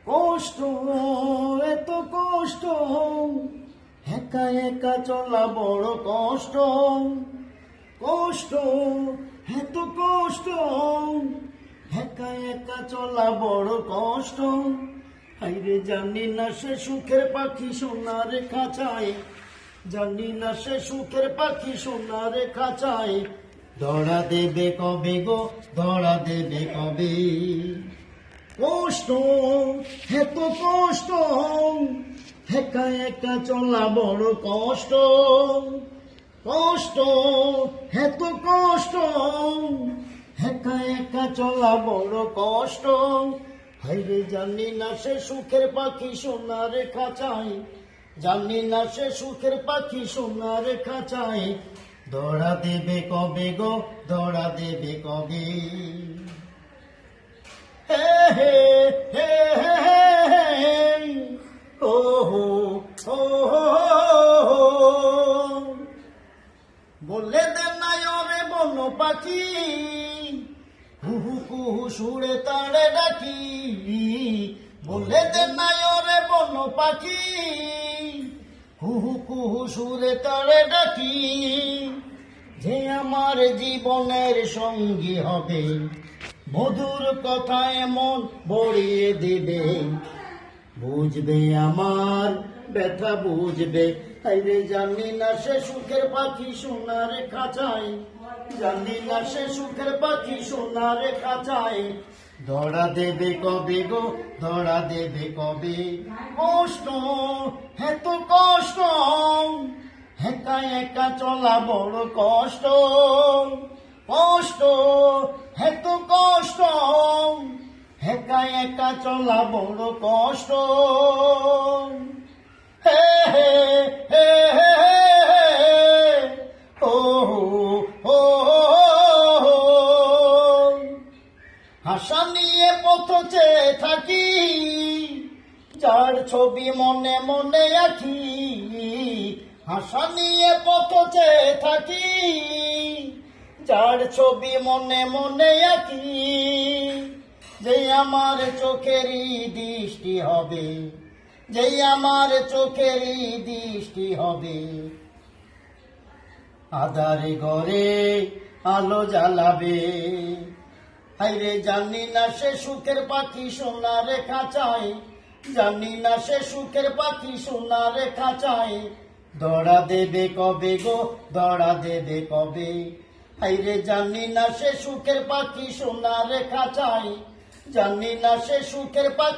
কষ্ট, এত কষ্ট, একা একা চলা বড় কষ্ট। কষ্ট, এত কষ্ট, একা একা চলা বড় কষ্ট। হাইরে জানি না সে সুখের পাখি সোনার খাঁচায়, জানি না সে সুখের পাখি সোনার খাঁচায়। ধরা দেবে কবে গো, ধরা দেবে কবে? কষ্ট, এত কষ্ট, একা একা চলা বড় কষ্ট। কষ্ট, এত কষ্ট, একা একা চলা বড় কষ্ট। হাইরে জানি না সে সুখের পাখি সোনার খাঁচায়, জানি না সে সুখের পাখি সোনার খাঁচায়। ধরা দেবে কবে গো, ধরা দেবে কবে? হে হে হে হে হে, ও হো ও হো, বলে দেন না ওরে বন পাখি, কুহু কুহু সুরে তাড়ে ডাকি। বলে দেন না ওরে বন পাখি, কুহু কুহু সুরে তাড়ে ডাকি। যে আমার জীবনের সঙ্গী হবে, মধুর কথায় মন ভরিয়ে দেবে। বুঝবে আমার ব্যথা বুঝবে। হাইরে জানি না সে সুখের পাখি সোনার খাঁচায়, জানি না সে সুখের পাখি সোনার খাঁচায়। ধরা দেবে কবে গো, ধরা দেবে কবে? কষ্ট, এত কষ্ট, একা একা চলা বড় কষ্ট। কষ্ট, এত কষ্ট, একা একা চলা বড় কষ্ট। হে হে হে হে হে, ও হো ও, আশা নিয়ে পথ চেয়ে থাকি, যার ছবি মনে মনে আঁকি। আশা নিয়ে পথ চেয়ে থাকি, যার ছবি মনে মনে আঁকি। যে আমার চোখেরই দৃষ্টি হবে, যে আমার চোখেরই দৃষ্টি হবে। আধারে ঘরে আলো জ্বালাবে। হাইরে জানি না সে সুখের পাখি সোনার খাঁচায়, জানি না সে সুখের পাখি সোনার খাঁচায়। ধরা দেবে কবে গো, ধরা দেবে কবে? হাইরে জানি না সে সুখের পাখি সোনার খাঁচায়, জানি না সে সুখের পাখি।